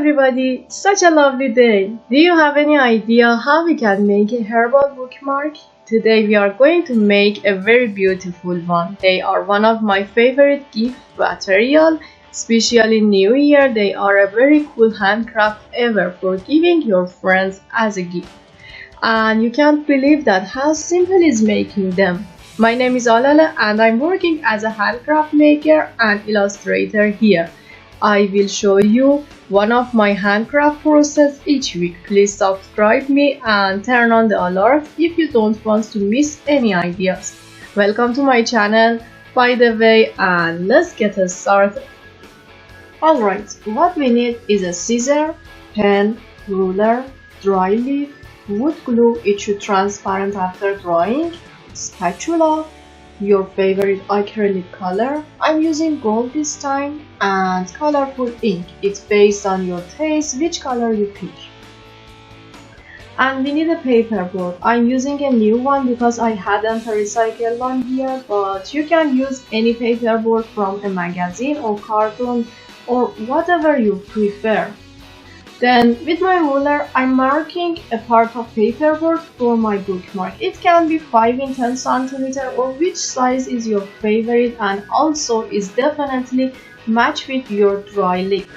everybody, such a lovely day. Do you have any idea how we can make a herbal bookmark? Today we are going to make a very beautiful one. They are one of my favorite gift material, especially New Year. They are a very cool handcraft ever for giving your friends as a gift. And you can't believe that how simple is making them. My name is Alale and I'm working as a handcraft maker and illustrator here. I will show you one of my handcraft process each week. Please subscribe me and turn on the alert if you don't want to miss any ideas. Welcome to my channel, by the way, and let's get started. Alright, what we need is a scissor, pen, ruler, dry leaf, wood glue, it should transparent after drying, spatula, your favorite acrylic color. I'm using gold this time, and colorful ink. It's based on your taste which color you pick. And we need a paper board. I'm using a new one because I hadn't a recycled one here, but you can use any paper board from a magazine or carton or whatever you prefer. Then with my ruler, I'm marking a part of paperboard for my bookmark. It can be 5 in 10 cm or which size is your favorite, and also is definitely match with your dry leaf.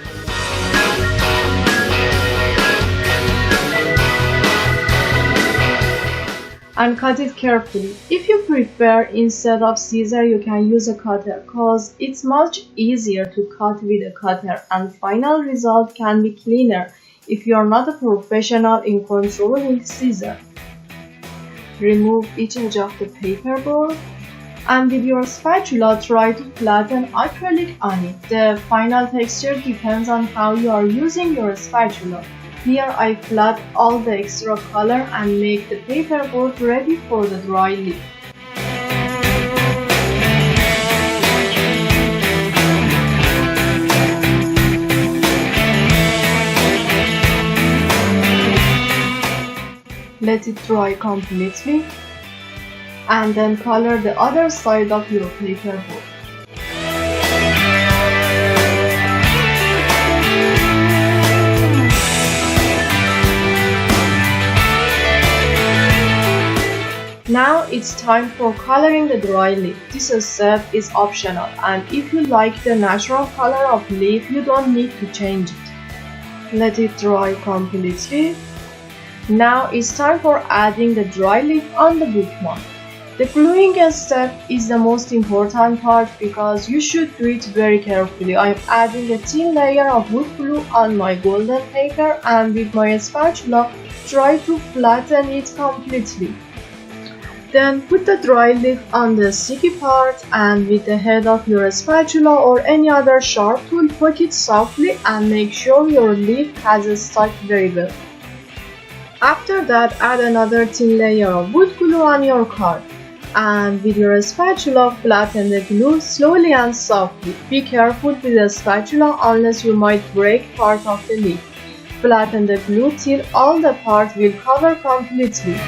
And cut it carefully. If you prefer, instead of scissor you can use a cutter, cause it's much easier to cut with a cutter and final result can be cleaner if you are not a professional in controlling scissor. Remove each edge of the paperboard and with your spatula try to flatten acrylic on it. The final texture depends on how you are using your spatula. Here I flat all the extra color and make the paperboard ready for the dry leaf. Let it dry completely and then color the other side of your paperboard. Now it's time for coloring the dry leaf. This step is optional, and if you like the natural color of leaf, you don't need to change it. Let it dry completely. Now it's time for adding the dry leaf on the bookmark. The gluing step is the most important part because you should do it very carefully. I'm adding a thin layer of wood glue on my golden paper and with my spatula try to flatten it completely. Then put the dry leaf on the sticky part and with the head of your spatula or any other sharp tool poke it softly and make sure your leaf has stuck very well. After that, add another thin layer of wood glue on your card and with your spatula flatten the glue slowly and softly. Be careful with the spatula unless you might break part of the leaf. Flatten the glue till all the part will cover completely.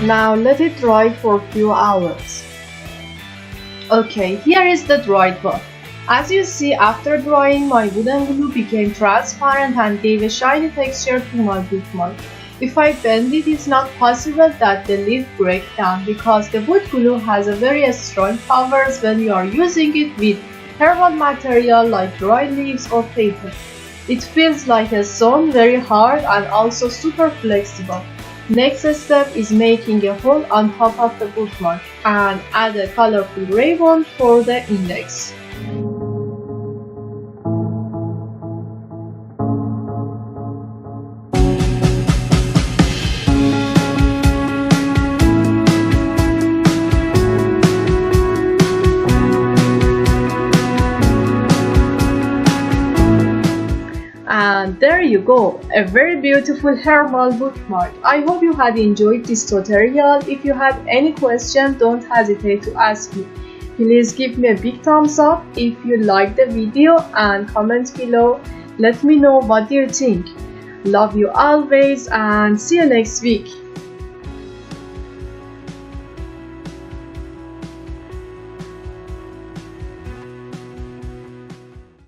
Now let it dry for a few hours. Okay, here is the dried one. As you see, after drying, my wooden glue became transparent and gave a shiny texture to my bookmark. If I bend it, it's not possible that the leaf breaks down because the wood glue has a very strong powers when you are using it with herbal material like dried leaves or paper. It feels like a stone, very hard and also super flexible. Next step is making a hole on top of the bookmark and add a colorful ribbon for the index. And there you go, a very beautiful herbal bookmark. I hope you had enjoyed this tutorial. If you had any question, don't hesitate to ask me. Please give me a big thumbs up if you liked the video and comment below. Let me know what you think. Love you always and see you next week.